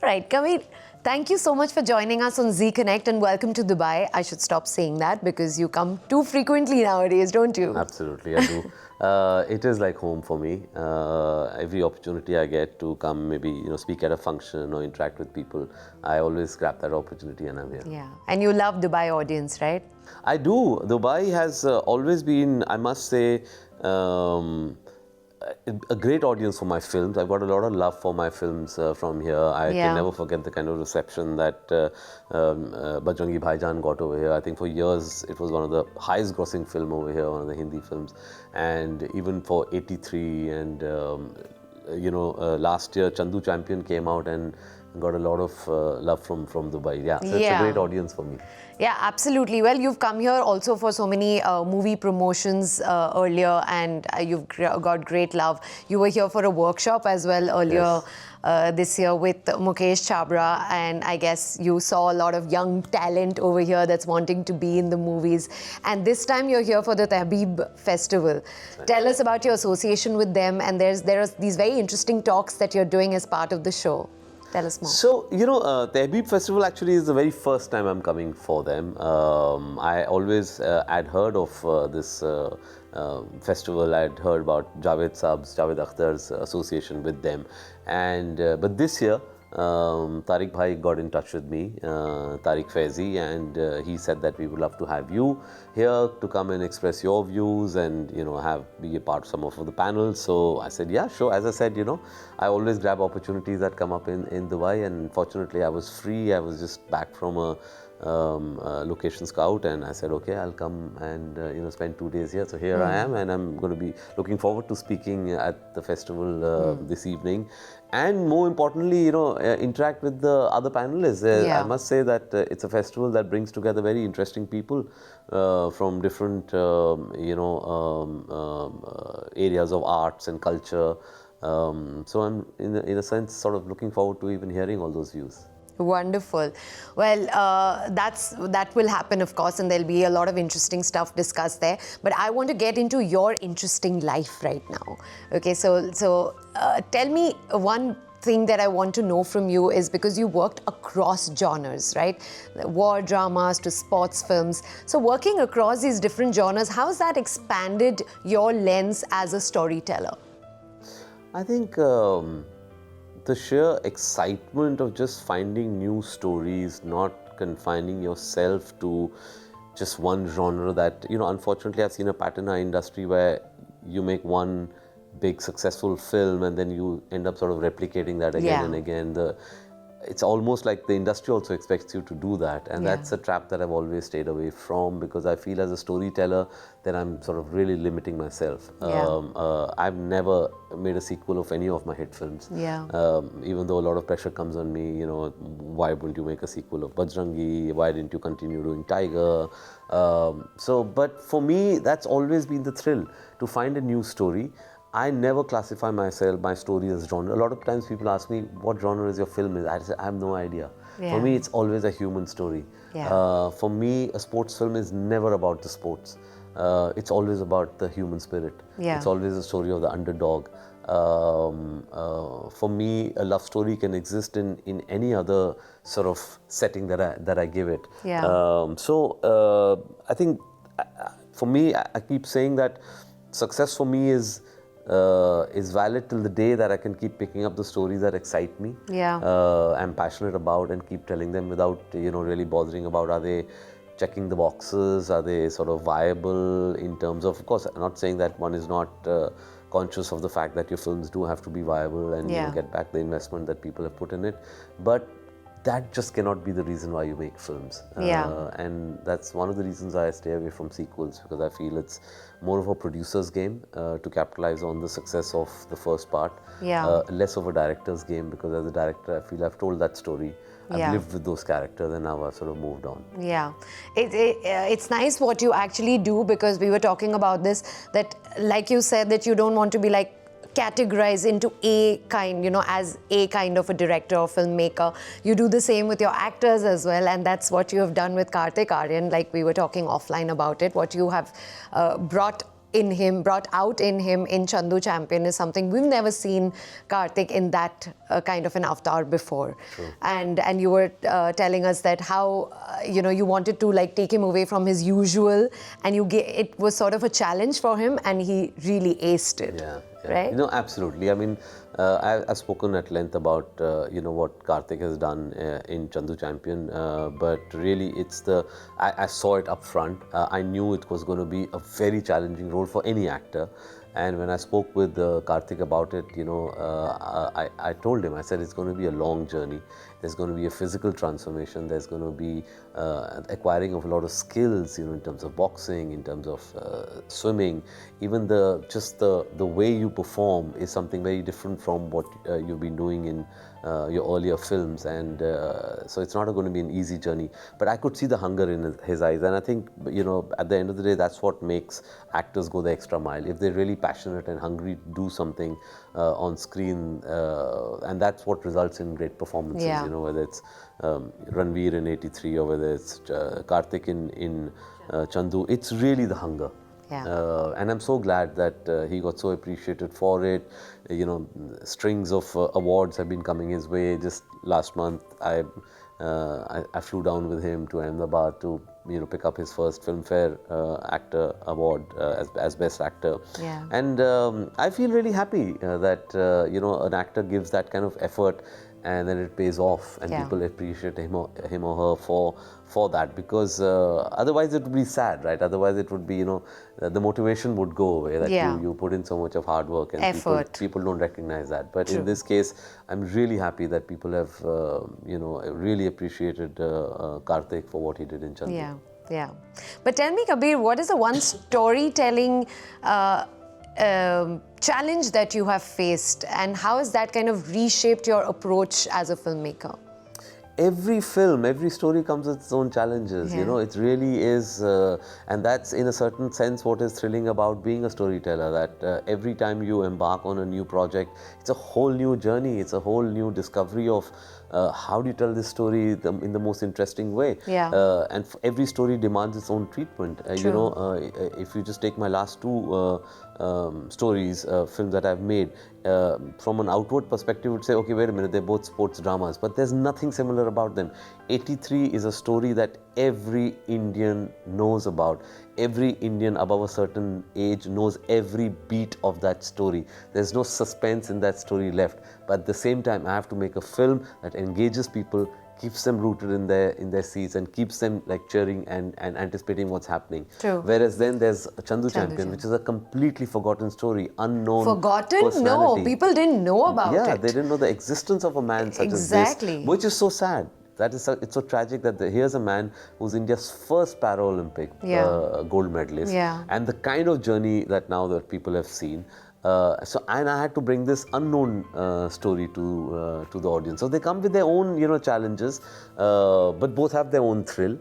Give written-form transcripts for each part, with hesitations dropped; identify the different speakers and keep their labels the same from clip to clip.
Speaker 1: Right, Kabir, thank you so much for joining us on Zee Connect and welcome to Dubai. I should stop saying that because you come too frequently nowadays, don't you?
Speaker 2: Absolutely, I do. It is like home for me. Every opportunity I get to come, maybe speak at a function or interact with people, I always grab that opportunity and I'm here.
Speaker 1: Yeah, and you love Dubai audience, right?
Speaker 2: I do. Dubai has always been, I must say, a great audience for my films. I've got a lot of love for my films from here. I can never forget the kind of reception that Bajrangi Bhaijaan got over here. I think for years it was one of the highest grossing film over here, one of the Hindi films. And even for 83 and last year Chandu Champion came out and got a lot of love from Dubai. Yeah, so it's a great audience for me.
Speaker 1: Yeah, absolutely. Well, you've come here also for so many movie promotions earlier and you've got great love. You were here for a workshop as well earlier this year with Mukesh Chabra, and I guess you saw a lot of young talent over here that's wanting to be in the movies. And this time you're here for the Tahbib Festival. Tell us about your association with them, and there are these very interesting talks that you're doing as part of the show. Tell us more.
Speaker 2: So, Tahbib Festival actually is the very first time I'm coming for them. I always had heard of this festival. I'd heard about Javed Akhtar's association with them. And but this year, Tariq Bhai got in touch with me, Tariq Faizi, and he said that we would love to have you here to come and express your views and be a part of some of the panels. So I said, yeah, sure. As I said, I always grab opportunities that come up in Dubai, and fortunately I was free. I was just back from a location scout, and I said, okay, I'll come and spend 2 days here. So here I am, and I'm going to be looking forward to speaking at the festival this evening, and more importantly, interact with the other panelists. I must say that it's a festival that brings together very interesting people from different areas of arts and culture. So I'm in a sense sort of looking forward to even hearing all those views.
Speaker 1: Wonderful. Well, that will happen, of course, and there'll be a lot of interesting stuff discussed there. But I want to get into your interesting life right now. Okay, so tell me one thing that I want to know from you is, because you worked across genres, right? War dramas to sports films. So working across these different genres, how has that expanded your lens as a storyteller?
Speaker 2: I think the sheer excitement of just finding new stories, not confining yourself to just one genre that, unfortunately I've seen a pattern in our industry where you make one big successful film and then you end up sort of replicating that again and again. It's almost like the industry also expects you to do that, and that's a trap that I've always stayed away from, because I feel as a storyteller that I'm sort of really limiting myself. I've never made a sequel of any of my hit films, even though a lot of pressure comes on me, why wouldn't you make a sequel of Bajrangi, why didn't you continue doing Tiger? But for me, that's always been the thrill, to find a new story. I never classify my story as genre. A lot of times people ask me, what genre is your film? I say, I have no idea. For me, it's always a human story. For me, a sports film is never about the sports. It's always about the human spirit. It's always a story of the underdog. For me, a love story can exist in any other sort of setting that I give it. I think for me, I keep saying that success for me is valid till the day that I can keep picking up the stories that excite me, I'm passionate about, and keep telling them without really bothering about, are they checking the boxes, are they sort of viable in terms of course, I'm not saying that one is not conscious of the fact that your films do have to be viable and get back the investment that people have put in it, but that just cannot be the reason why you make films. And that's one of the reasons I stay away from sequels, because I feel it's more of a producer's game to capitalize on the success of the first part, less of a director's game, because as a director I feel I've told that story, I've lived with those characters, and now I've sort of moved on.
Speaker 1: It's nice what you actually do, because we were talking about this, that like you said, that you don't want to be like categorize into a kind, as a kind of a director or filmmaker. You do the same with your actors as well, and that's what you have done with Kartik Aaryan, like we were talking offline about it, what you have brought in him, brought out in him in Chandu Champion is something we've never seen Karthik in that kind of an avatar before.
Speaker 2: True.
Speaker 1: And you were telling us that how you wanted to like take him away from his usual, and it was sort of a challenge for him, and he really aced it.
Speaker 2: Yeah.
Speaker 1: Right?
Speaker 2: Absolutely. I mean, I've spoken at length about what Karthik has done in Chandu Champion, but really I saw it up front. I knew it was going to be a very challenging role for any actor. And when I spoke with Karthik about it, I told him, I said, it's going to be a long journey. There's going to be a physical transformation. There's going to be acquiring of a lot of skills, in terms of boxing, in terms of swimming. Even the way you perform is something very different from what you've been doing in your earlier films, and so it's not going to be an easy journey. But I could see the hunger in his eyes, and I think at the end of the day, that's what makes actors go the extra mile. If they're really passionate and hungry to do something on screen, and that's what results in great performances.
Speaker 1: Yeah.
Speaker 2: Whether it's Ranveer in '83 or whether it's Karthik in Chandu, it's really the hunger.
Speaker 1: Yeah.
Speaker 2: And I'm so glad that he got so appreciated for it. Strings of awards have been coming his way. Just last month, I flew down with him to Ahmedabad to pick up his first Filmfare Actor Award as Best Actor.
Speaker 1: Yeah.
Speaker 2: And I feel really happy that an actor gives that kind of effort, and then it pays off, and people appreciate him or her for that, because otherwise it would be sad, right? Otherwise it would be, the motivation would go away, that you put in so much of hard work and people don't recognize that. But in this case, I'm really happy that people have, really appreciated Karthik for what he did in Chandu.
Speaker 1: Yeah. But tell me, Kabir, what is the one storytelling challenge that you have faced, and how has that kind of reshaped your approach as a filmmaker?
Speaker 2: Every film, every story comes with its own challenges. It really is, and that's in a certain sense what is thrilling about being a storyteller, that every time you embark on a new project, it's a whole new journey, it's a whole new discovery of how do you tell this story in the most interesting way. And every story demands its own treatment. If you just take my last two stories, films that I've made, from an outward perspective, would say, okay, wait a minute, they're both sports dramas, but there's nothing similar about them. 83 is a story that every Indian knows about. Every Indian above a certain age knows every beat of that story. There's no suspense in that story left. But at the same time, I have to make a film that engages people, keeps them rooted in their seats, and keeps them like cheering and anticipating what's happening.
Speaker 1: True.
Speaker 2: Whereas then there's Chandu Champion, which is a completely forgotten story, unknown
Speaker 1: personality. No, people didn't know about it.
Speaker 2: Yeah, they didn't know the existence of a man such as this, which is so sad. It's so tragic that here's a man who's India's first Paralympic gold medalist, and the kind of journey that now that people have seen. And I had to bring this unknown story to the audience. So they come with their own, challenges, but both have their own thrill.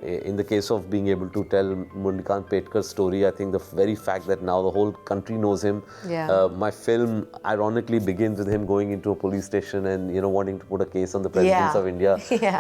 Speaker 2: In the case of being able to tell Murlikant Petkar's story, I think the very fact that now the whole country knows him. My film ironically begins with him going into a police station and wanting to put a case on the presidents of India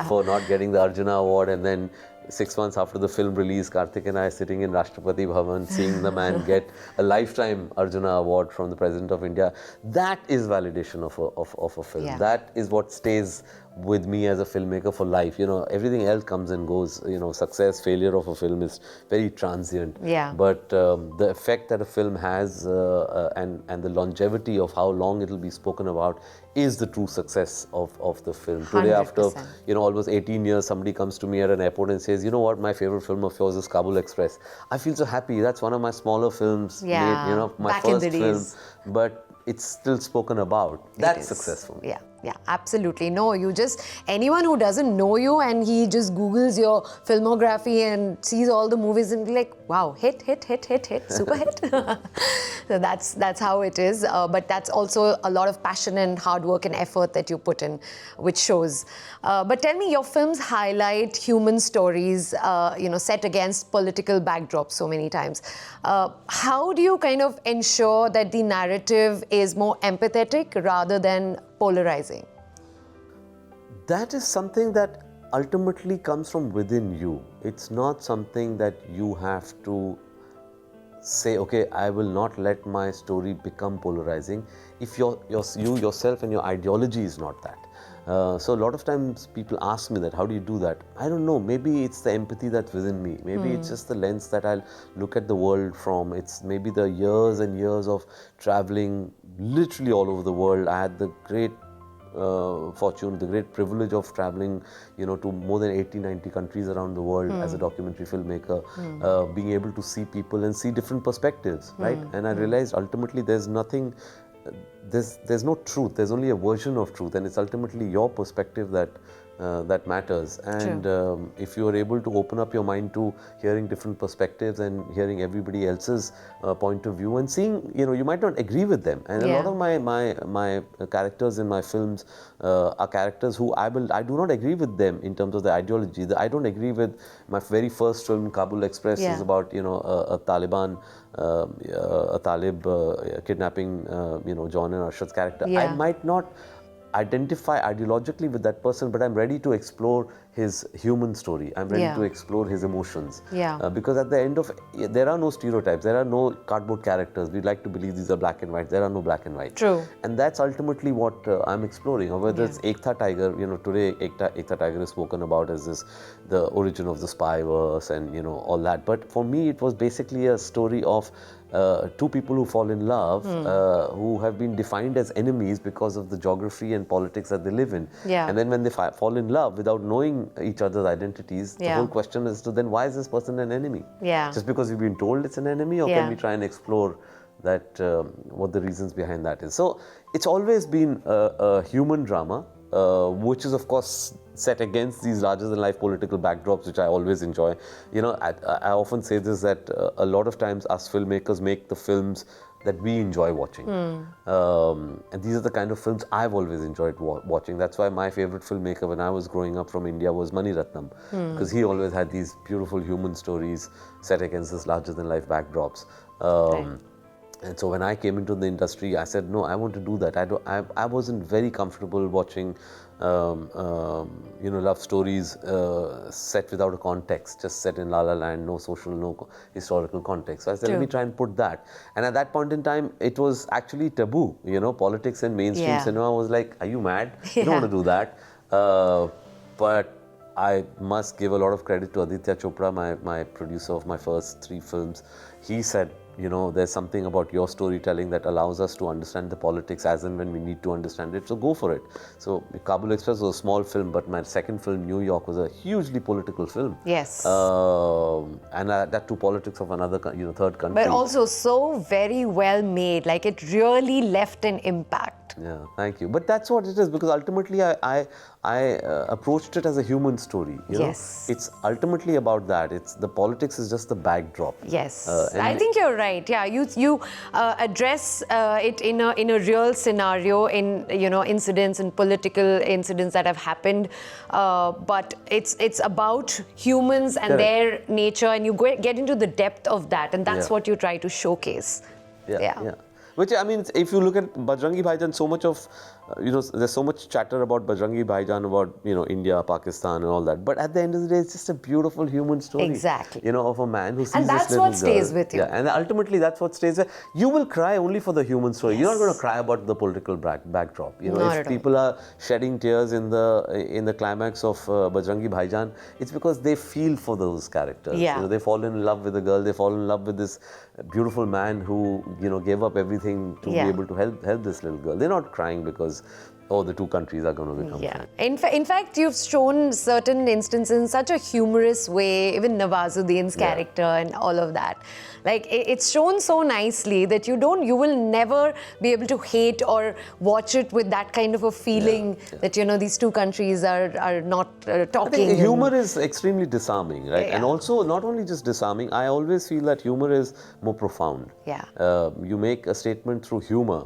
Speaker 2: for not getting the Arjuna Award, and then 6 months after the film release, Karthik and I sitting in Rashtrapati Bhavan, seeing the man get a lifetime Arjuna Award from the President of India. That is validation of a film. That is what stays with me as a filmmaker for life. Everything else comes and goes. Success, failure of a film is very transient. But the effect that a film has and the longevity of how long it will be spoken about is the true success of the film.
Speaker 1: 100%.
Speaker 2: Today, after almost 18 years, somebody comes to me at an airport and says, you know what, my favorite film of yours is Kabul Express. I feel so happy. That's one of my smaller films made, my
Speaker 1: back
Speaker 2: first
Speaker 1: in the
Speaker 2: film.
Speaker 1: days.
Speaker 2: But it's still spoken about. That's successful.
Speaker 1: Yeah, absolutely. No, anyone who doesn't know you and he just Googles your filmography and sees all the movies and be like, wow, hit, super hit. So that's how it is. But that's also a lot of passion and hard work and effort that you put in, which shows. But tell me, your films highlight human stories, set against political backdrops so many times. How do you kind of ensure that the narrative is more empathetic rather than polarizing?
Speaker 2: That is something that ultimately comes from within you. It's not something that you have to say, okay, I will not let my story become polarizing if you yourself and your ideology is not that. So a lot of times people ask me that, how do you do that? I don't know, maybe it's the empathy that's within me. Maybe it's just the lens that I'll look at the world from. It's maybe the years and years of traveling literally all over the world. I had the great fortune, the great privilege of traveling, to more than 80, 90 countries around the world as a documentary filmmaker, being able to see people and see different perspectives, right? And I realized ultimately there's nothing, there's no truth, there's only a version of truth, and it's ultimately your perspective that matters. And if you are able to open up your mind to hearing different perspectives and hearing everybody else's point of view and seeing, you might not agree with them. And a lot of my characters in my films are characters who I do not agree with them in terms of the ideology. I don't agree with my very first film, Kabul Express, is about, a Taliban, a Talib kidnapping, John and Arshad's character. I might not identify ideologically with that person, but I'm ready to explore his human story. I'm ready to explore his emotions. Because at the end of there are no stereotypes, there are no cardboard characters. We like to believe these are black and white. There are no black and white.
Speaker 1: True.
Speaker 2: And that's ultimately what I'm exploring. Or whether it's Ekta Tiger, today Ekta Tiger is spoken about as the origin of the spyverse and all that. But for me, it was basically a story of two people who fall in love, who have been defined as enemies because of the geography and politics that they live in. And then when they fall in love without knowing each other's identities, the whole question is, so then why is this person an enemy? Just because we've been told it's an enemy, or can we try and explore that, what the reasons behind that is? So it's always been a human drama, which is of course set against these larger-than-life political backdrops, which I always enjoy. I often say this, that a lot of times us filmmakers make the films that we enjoy watching. And these are the kind of films I've always enjoyed watching. That's why my favorite filmmaker when I was growing up from India was Mani Ratnam, because he always had these beautiful human stories set against this larger-than-life backdrops. And so when I came into the industry, I said, no, I want to do that. I wasn't very comfortable watching, love stories set without a context, just set in La La Land, no social, no historical context. So I said, let me try and put that. And at that point in time, it was actually taboo. Politics and mainstream cinema was like, are you mad? You don't want to do that. But I must give a lot of credit to Aditya Chopra, my producer of my first 3 films. He said, there's something about your storytelling that allows us to understand the politics as and when we need to understand it, so go for it. So Kabul Express was a small film, but my second film, New York, was a hugely political film.
Speaker 1: Yes.
Speaker 2: And that too, politics of another, third country.
Speaker 1: But also so very well made, like it really left an impact.
Speaker 2: Yeah, thank you. But that's what it is, because ultimately I approached it as a human story.
Speaker 1: Yes.
Speaker 2: It's ultimately about that. The politics is just the backdrop.
Speaker 1: Yes. I think you're right. Yeah, you address it in a real scenario, in incidents and political incidents that have happened. But it's about humans and their nature, and you get into the depth of that, and that's what you try to showcase.
Speaker 2: Yeah. Which, I mean, if you look at Bajrangi Bhaijaan, so much of, there's so much chatter about Bajrangi Bhaijaan, about, India, Pakistan and all that. But at the end of the day, it's just a beautiful human story.
Speaker 1: Exactly.
Speaker 2: Of a man who sees
Speaker 1: and that's
Speaker 2: this little
Speaker 1: what stays with you.
Speaker 2: Yeah, and ultimately that's what stays with you. You will cry only for the human story. You're not going to cry about the political backdrop. If people are shedding tears in the climax of Bajrangi Bhaijaan, it's because they feel for those characters.
Speaker 1: Yeah.
Speaker 2: They fall in love with the girl. They fall in love with this beautiful man who, gave up everything to be able to help this little girl. They're not crying because, the two countries are going to become friends.
Speaker 1: In fact, you've shown certain instances in such a humorous way, even Nawazuddin's character and all of that. Like, it's shown so nicely that you will never be able to hate or watch it with that kind of a feeling that, these two countries are not talking.
Speaker 2: I think humor is extremely disarming, right? And also, not only just disarming, I always feel that humor is more profound. You make a statement through humor,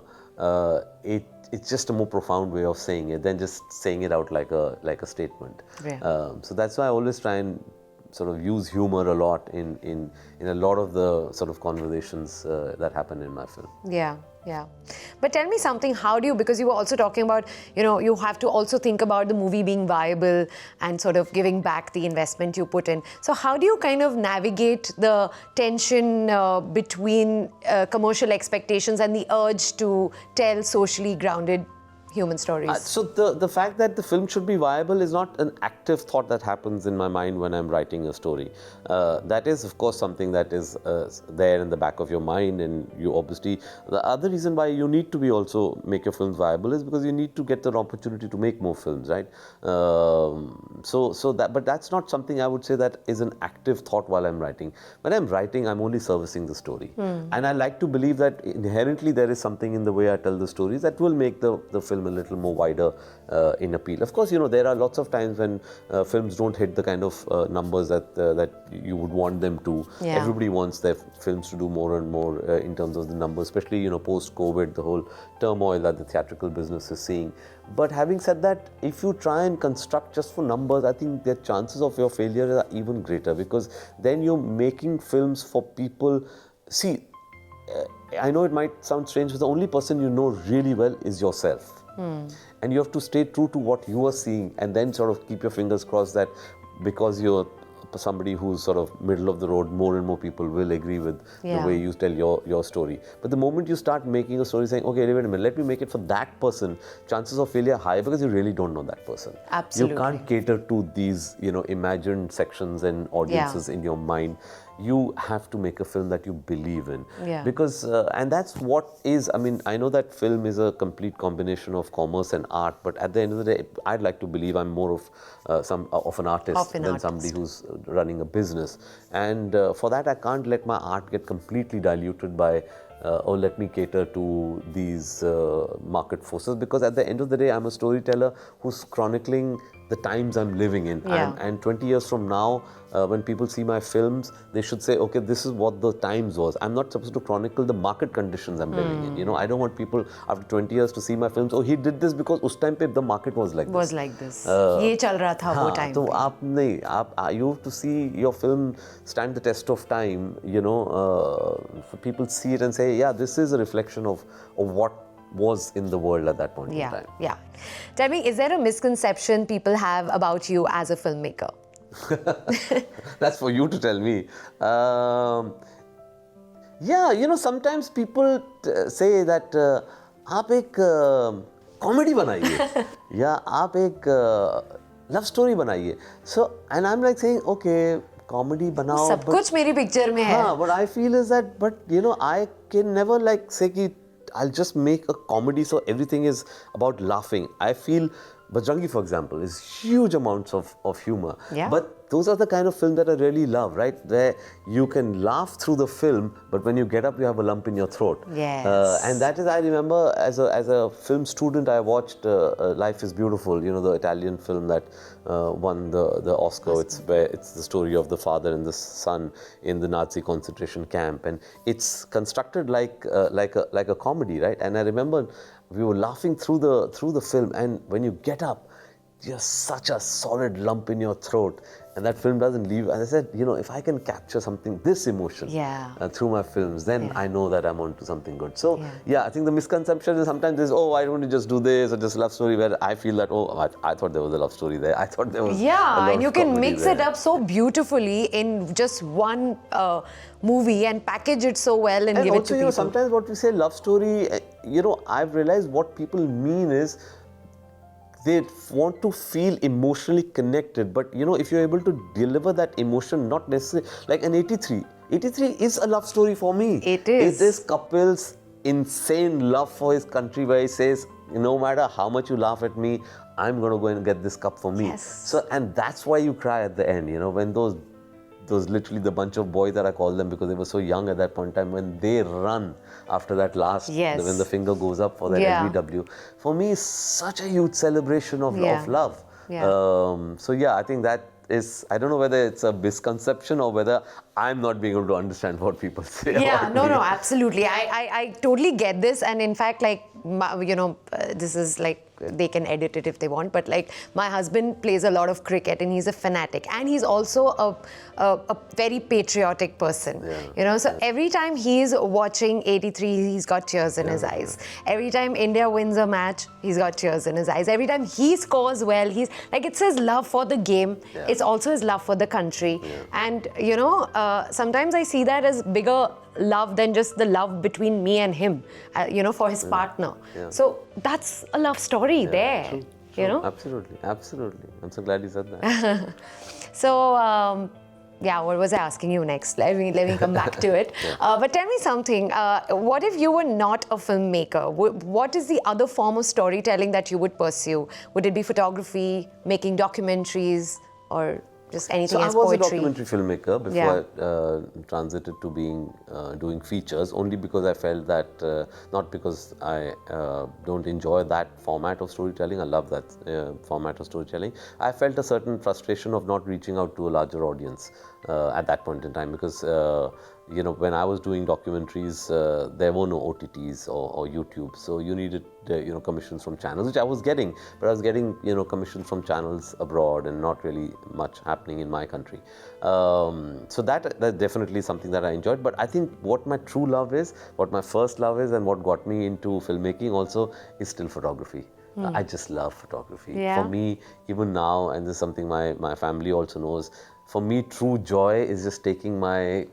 Speaker 2: it's just a more profound way of saying it than just saying it out like a statement. So that's why I always try and sort of use humor a lot in a lot of the sort of conversations that happen in my film.
Speaker 1: Yeah. Yeah. But tell me something, how do you, because you were also talking about, you know, you have to also think about the movie being viable and sort of giving back the investment you put in. So how do you kind of navigate the tension between commercial expectations and the urge to tell socially grounded human stories?
Speaker 2: So the fact that the film should be viable is not an active thought that happens in my mind when I'm writing a story. That is, of course, something that is there in the back of your mind, and you obviously, the other reason why you need to be also make your films viable is because you need to get the opportunity to make more films, right? But that's not something I would say that is an active thought while I'm writing. When I'm writing, I'm only servicing the story. And I like to believe that inherently there is something in the way I tell the stories that will make the film a little more wider in appeal. Of course, you know, there are lots of times when films don't hit the kind of numbers that you would want them to.
Speaker 1: Yeah.
Speaker 2: Everybody wants their films to do more and more in terms of the numbers, especially, you know, post-COVID, the whole turmoil that the theatrical business is seeing. But having said that, if you try and construct just for numbers, I think the chances of your failure are even greater, because then you're making films for people. See, I know it might sound strange, but the only person you know really well is yourself. And you have to stay true to what you are seeing, and then sort of keep your fingers crossed that because you're somebody who's sort of middle of the road, more and more people will agree with the way you tell your story. But the moment you start making a story saying, okay, wait a minute, let me make it for that person, chances of failure are high, because you really don't know that person.
Speaker 1: Absolutely.
Speaker 2: You can't cater to these, you know, imagined sections and audiences in your mind. You have to make a film that you believe in. Because, and that's what is, I mean, I know that film is a complete combination of commerce and art, but at the end of the day, I'd like to believe I'm more of an artist than somebody who's running a business. And for that, I can't let my art get completely diluted by or let me cater to these market forces, because at the end of the day, I'm a storyteller who's chronicling the times I'm living in. And 20 years from now, when people see my films, they should say, okay, this is what the times was. I'm not supposed to chronicle the market conditions I'm living in. You know, I don't want people after 20 years to see my films, oh, he did this because us time pe the market was like this.
Speaker 1: Ye chal raha tha wo time
Speaker 2: so
Speaker 1: pe.
Speaker 2: you have to see your film stand the test of time, you know, so people see it and say, yeah, this is a reflection of what was in the world at that point in time.
Speaker 1: Yeah. Tell me, is there a misconception people have about you as a filmmaker?
Speaker 2: That's for you to tell me. Yeah, you know, sometimes people say that आप एक comedy बनाइए या आप एक love story बनाइए. So, and I'm like saying, okay, comedy बनाओ.
Speaker 1: सब कुछ मेरी picture में है.
Speaker 2: हाँ, what I feel is that, but you know, I can never like say कि I'll just make a comedy so everything is about laughing. I feel Bajrangi, for example, is huge amounts of humor. But those are the kind of films that I really love, right? Where you can laugh through the film, but when you get up, you have a lump in your throat. And that is, I remember as a film student, I watched Life is Beautiful, you know, the Italian film that won the Oscar. It's the story of the father and the son in the Nazi concentration camp, and it's constructed like a comedy, right? And I remember we were laughing through the film, and when you get up, you're such a solid lump in your throat, and that film doesn't leave. As I said, you know, if I can capture something, this emotion through my films, then I know that I'm onto something good. So I think the misconception is sometimes is, oh, why don't you just do this or just a love story, where I feel that, oh, I thought there was a love story there. I thought there was
Speaker 1: and you can mix it up so beautifully in just one movie and package it so well and give
Speaker 2: also,
Speaker 1: it to
Speaker 2: you
Speaker 1: people.
Speaker 2: know, sometimes what we say love story, you know, I've realized what people mean is they want to feel emotionally connected, but you know, if you're able to deliver that emotion, not necessarily like an 83 is a love story for me.
Speaker 1: It is.
Speaker 2: It is Kapil's insane love for his country, where he says, no matter how much you laugh at me, I'm going to go and get this cup for me. So, and that's why you cry at the end, you know, when those literally the bunch of boys that I call them, because they were so young at that point in time, when they run after that last, when the finger goes up for that LBW, for me is such a huge celebration of love. So I think is, I don't know whether it's a misconception or whether I'm not being able to understand what people say.
Speaker 1: Yeah,
Speaker 2: about
Speaker 1: no,
Speaker 2: me.
Speaker 1: no, absolutely. I totally get this. And in fact, like, this is like, they can edit it if they want, but like, my husband plays a lot of cricket and he's a fanatic. And he's also a very patriotic person, so every time he's watching 83, he's got tears in his eyes. Every time India wins a match, he's got tears in his eyes. Every time he scores well, he's like, it's his love for the game. It's also his love for the country. And, sometimes I see that as bigger love than just the love between me and him, for his partner. So that's a love story there,
Speaker 2: True. Absolutely. I'm so glad you said that.
Speaker 1: So, what was I asking you next? Let me come back to it. But tell me something. What if you were not a filmmaker? What is the other form of storytelling that you would pursue? Would it be photography, making documentaries, or just anything else?
Speaker 2: So I was
Speaker 1: poetry?
Speaker 2: a documentary filmmaker before I transited to doing features, only because I felt that, not because I don't enjoy that format of storytelling, I love that format of storytelling. I felt a certain frustration of not reaching out to a larger audience at that point in time, because when I was doing documentaries, there were no OTTs or YouTube, so you needed commissions from channels, which I was getting, but I was getting commissions from channels abroad and not really much happening in my country. So that's definitely something that I enjoyed. But I think what my true love is, what my first love is, and what got me into filmmaking also is still photography. I just love photography. For me, even now, and this is something my family also knows, for me, true joy is just taking my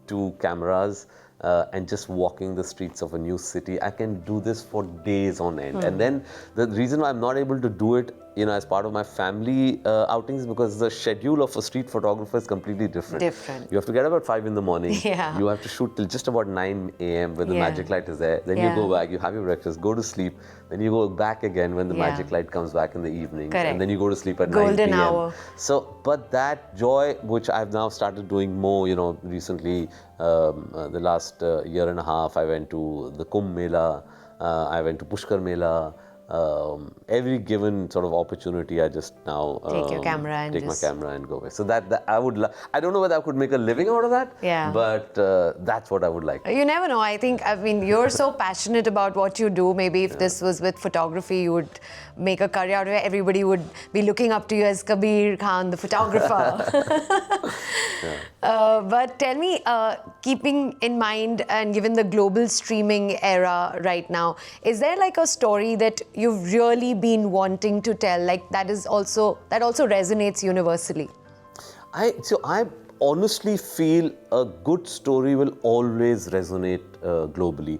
Speaker 2: 2 cameras and just walking the streets of a new city. I can do this for days on end. And then the reason why I'm not able to do it, as part of my family outings, is because the schedule of a street photographer is completely different. You have to get up at 5 in the morning. You have to shoot till just about 9 a.m. when the magic light is there. Then you go back, you have your breakfast, go to sleep. Then you go back again when the magic light comes back in the evening. And then you go to sleep at 9 p.m.
Speaker 1: hour.
Speaker 2: So, but that joy, which I've now started doing more, recently, the last year and a half, I went to the Kumbh Mela, I went to Pushkar Mela. Every given sort of opportunity, I just now
Speaker 1: take your camera and
Speaker 2: take my camera and go away. So that I would, I don't know whether I could make a living out of that. But that's what I would like.
Speaker 1: You never know. I mean, you're so passionate about what you do. Maybe if this was with photography, you would make a career out of it. Everybody would be looking up to you as Kabir Khan, the photographer. But tell me, keeping in mind and given the global streaming era right now, is there like a story that you've really been wanting to tell, like that also resonates universally? I
Speaker 2: honestly feel a good story will always resonate globally,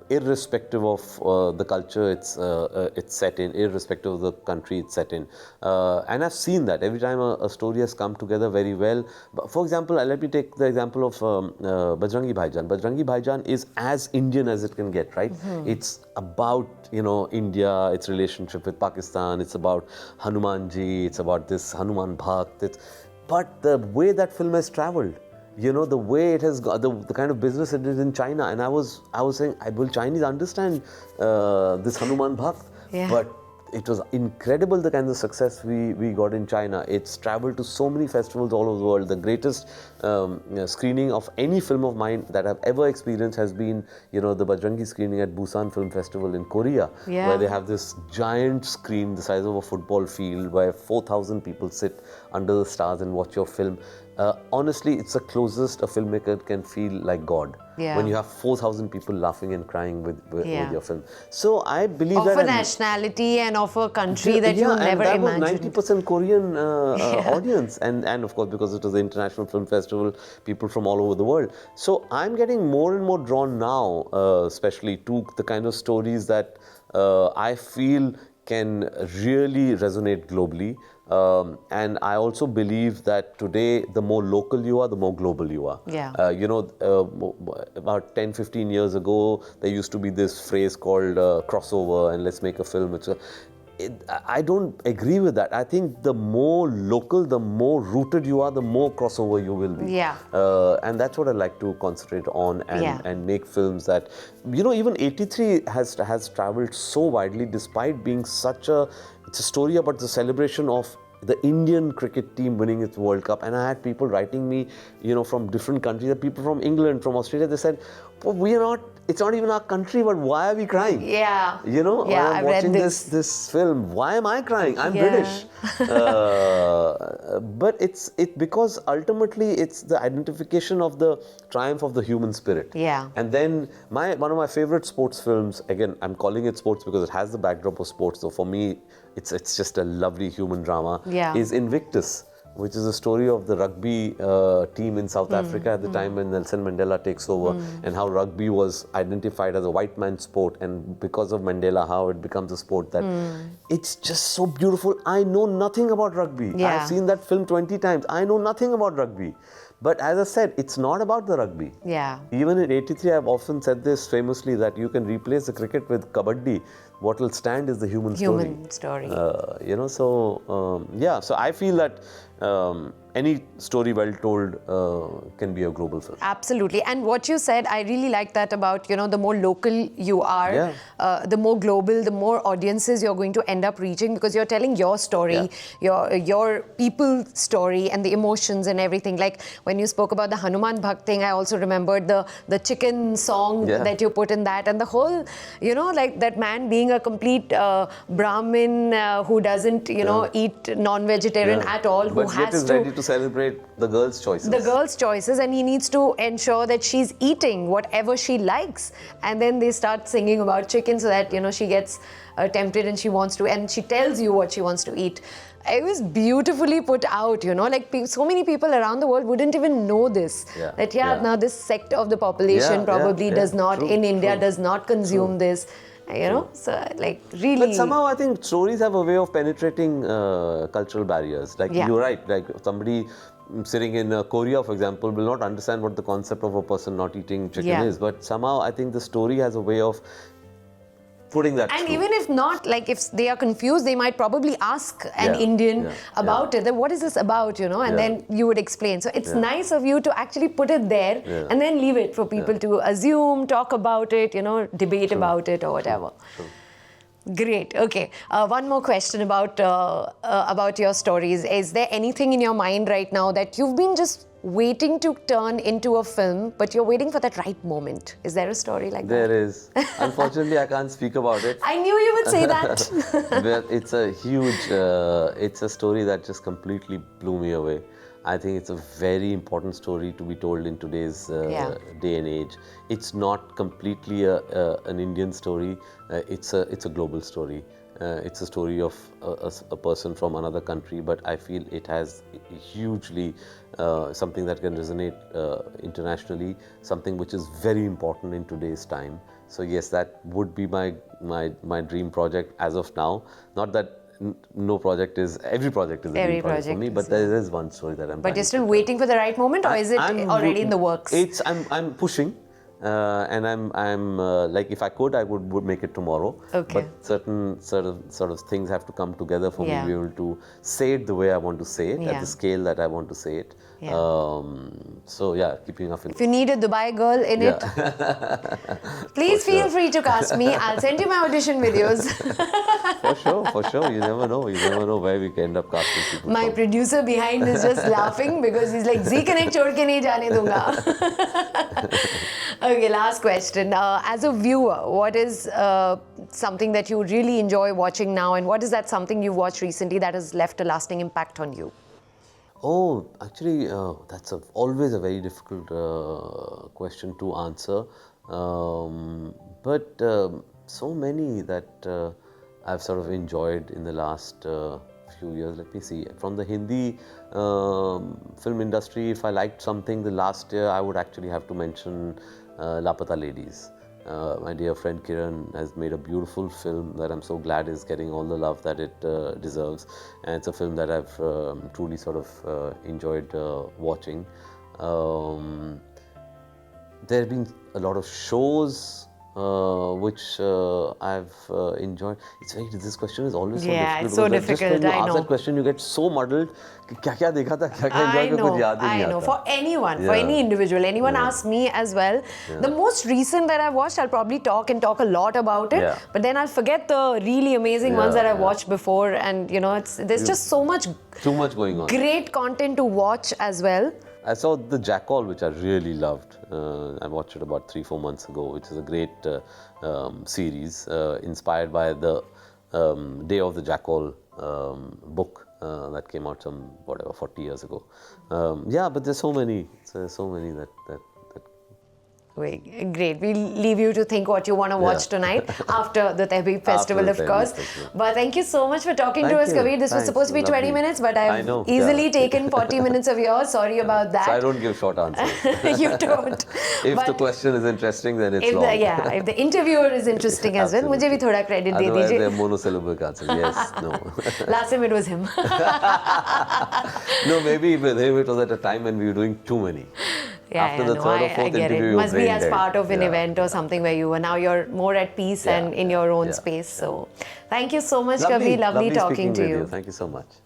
Speaker 2: irrespective of the culture it's set in, irrespective of the country it's set in. And I've seen that every time a story has come together very well. But for example, let me take the example of Bajrangi Bhaijaan. Bajrangi Bhaijaan is as Indian as it can get, right? It's about India, its relationship with Pakistan. It's about Hanumanji. It's about this Hanuman Bhakt. But the way that film has traveled, the way it has got, the kind of business it did in China, and I was saying, will Chinese understand this Hanuman Bhakt? But it was incredible the kind of success we got in China. It's traveled to so many festivals all over the world. The greatest screening of any film of mine that I've ever experienced has been, the Bajrangi screening at Busan Film Festival in Korea, where they have this giant screen the size of a football field where 4,000 people sit under the stars and watch your film. Honestly, it's the closest a filmmaker can feel like God. When you have 4,000 people laughing and crying with your film. So I believe
Speaker 1: of
Speaker 2: that...
Speaker 1: Of a nationality and of a country that you never imagined.
Speaker 2: And that was 90% Korean audience. And of course, because it was the International Film Festival, people from all over the world. So I'm getting more and more drawn now, especially to the kind of stories that I feel can really resonate globally. And I also believe that today, the more local you are, the more global you are. About 10, 15 years ago, there used to be this phrase called crossover, and let's make a film. I don't agree with that. I think the more local, the more rooted you are, the more crossover you will be. And that's what I like to concentrate on and make films that, even 83 has traveled so widely despite being it's a story about the celebration of the Indian cricket team winning its World Cup, and I had people writing me, from different countries, people from England, from Australia. They said, well, it's not even our country, but why are we crying?
Speaker 1: Yeah.
Speaker 2: When
Speaker 1: Yeah,
Speaker 2: I'm
Speaker 1: I've read
Speaker 2: watching
Speaker 1: this.
Speaker 2: this film, why am I crying? I'm
Speaker 1: Yeah.
Speaker 2: British. But it's because ultimately it's the identification of the triumph of the human spirit.
Speaker 1: Yeah.
Speaker 2: And then one of my favorite sports films, again, I'm calling it sports because it has the backdrop of sports. So for me, it's just a lovely human drama.
Speaker 1: Yeah.
Speaker 2: Is Invictus, which is a story of the rugby team in South Africa at the time when Nelson Mandela takes over, and how rugby was identified as a white man's sport, and because of Mandela, how it becomes a sport that it's just so beautiful. I know nothing about rugby.
Speaker 1: Yeah.
Speaker 2: I've seen that film 20 times. I know nothing about rugby. But as I said, it's not about the rugby.
Speaker 1: Yeah.
Speaker 2: Even in '83, I've often said this famously, that you can replace the cricket with kabaddi. What will stand is the human story.
Speaker 1: Human story.
Speaker 2: So I feel that any story well told can be a global film.
Speaker 1: Absolutely. And what you said, I really like that about, the more local you are, the more global, the more audiences you're going to end up reaching, because you're telling your story, your people's story and the emotions and everything. Like when you spoke about the Hanuman Bhakt thing, I also remembered the chicken song that you put in that, and the whole, like that man being a complete Brahmin who doesn't, eat non-vegetarian at all, who
Speaker 2: but yet
Speaker 1: has
Speaker 2: is ready to celebrate the girl's choices.
Speaker 1: The girl's choices, and he needs to ensure that she's eating whatever she likes. And then they start singing about chicken so that, she gets tempted and she wants to, and she tells you what she wants to eat. It was beautifully put out, like so many people around the world wouldn't even know this. Now this sector of the population probably does not, in India, does not consume this. So like really.
Speaker 2: But somehow I think stories have a way of penetrating cultural barriers. Like you're right, like somebody sitting in Korea, for example, will not understand what the concept of a person not eating chicken is. But somehow I think the story has a way of putting that
Speaker 1: and
Speaker 2: through.
Speaker 1: Even if not, like if they are confused, they might probably ask an Indian about it. Then what is this about, and then you would explain. So it's nice of you to actually put it there and then leave it for people to assume, talk about it, debate about it or whatever. Great. Okay. One more question about your stories. Is there anything in your mind right now that you've been just waiting to turn into a film, but you're waiting for that right moment? Is there a story like that?
Speaker 2: There is. Unfortunately, I can't speak about it.
Speaker 1: I knew you would say that.
Speaker 2: But it's a huge, it's a story that just completely blew me away. I think it's a very important story to be told in today's day and age. It's not completely an Indian story. It's a global story. It's a story of a person from another country, but I feel it has hugely something that can resonate internationally, something which is very important in today's time. So yes, that would be my dream project as of now. Not that every project is a dream project for me, but there is one story that I'm.
Speaker 1: But you're still waiting for the right moment, or is it already in the works?
Speaker 2: I'm pushing. And I'm like, if I could, I would make it tomorrow.
Speaker 1: Okay.
Speaker 2: But certain sort of things have to come together for me to be able to say it the way I want to say it, at the scale that I want to say it. Keeping up.
Speaker 1: If you need a Dubai girl in it, please feel free to cast me. I'll send you my audition videos.
Speaker 2: For sure. You never know. You never know where we can end up casting people.
Speaker 1: My producer behind is just laughing because he's like, Zee Connect chhod ke nahi jaane dunga. Okay, last question. As a viewer, what is something that you really enjoy watching now, and what is that something you've watched recently that has left a lasting impact on you?
Speaker 2: Oh, actually, that's always a very difficult question to answer. But so many that I've sort of enjoyed in the last few years. Let me see. From the Hindi film industry, if I liked something the last year, I would actually have to mention Lapata Ladies. My dear friend Kiran has made a beautiful film that I'm so glad is getting all the love that it deserves. And it's a film that I've truly sort of enjoyed watching. There have been a lot of shows which I've enjoyed. This question is always so
Speaker 1: Yeah,
Speaker 2: difficult.
Speaker 1: it's so
Speaker 2: because just
Speaker 1: difficult,
Speaker 2: when you
Speaker 1: I
Speaker 2: ask
Speaker 1: know.
Speaker 2: that question, you get so muddled. कि क्या-क्या देखा था, क्या-क्या enjoy
Speaker 1: I
Speaker 2: किया, कुछ याद ही नहीं
Speaker 1: know.
Speaker 2: आता.
Speaker 1: For anyone, for
Speaker 2: Yeah.
Speaker 1: any individual, anyone
Speaker 2: Yeah.
Speaker 1: asks me as well.
Speaker 2: Yeah.
Speaker 1: The most recent that I've watched, I'll probably talk a lot about it.
Speaker 2: Yeah.
Speaker 1: But then I'll forget the really amazing ones that I've watched before, and you know, there's just so much
Speaker 2: Too much going on.
Speaker 1: great content to watch as well.
Speaker 2: I saw The Jackal, which I really loved. I watched it about 3-4 months ago, which is a great series inspired by the Day of the Jackal book that came out 40 years ago. Yeah, but there's so many that
Speaker 1: Great. We'll leave you to think what you want to watch tonight after the Tahbib Festival, of
Speaker 2: Tahbib
Speaker 1: course.
Speaker 2: Festival.
Speaker 1: But thank you so much for talking to
Speaker 2: Thank
Speaker 1: us,
Speaker 2: you.
Speaker 1: Kabir. This was
Speaker 2: Thanks.
Speaker 1: supposed to be 20
Speaker 2: Lovely.
Speaker 1: minutes, but
Speaker 2: I
Speaker 1: I've
Speaker 2: know,
Speaker 1: easily
Speaker 2: yeah.
Speaker 1: taken 40 minutes of yours. Sorry about that.
Speaker 2: So I don't give short answers.
Speaker 1: You don't.
Speaker 2: If
Speaker 1: But
Speaker 2: the question is interesting, then it's long.
Speaker 1: if the interviewer is interesting as well, मुझे भी थोड़ा credit दे
Speaker 2: Otherwise,
Speaker 1: दीजिए.
Speaker 2: they're monosyllabic answers. Yes, no.
Speaker 1: Last time it was him.
Speaker 2: No, maybe with him it was at a time when we were doing too many. After the third or fourth
Speaker 1: I get
Speaker 2: interview,
Speaker 1: it.
Speaker 2: you're
Speaker 1: Must be
Speaker 2: brain
Speaker 1: as
Speaker 2: dead.
Speaker 1: part of an
Speaker 2: Yeah.
Speaker 1: event or something where you were. Now you're more at peace and in your own space. So thank you so much, Kabir. Lovely talking to
Speaker 2: with
Speaker 1: you.
Speaker 2: Thank you so much.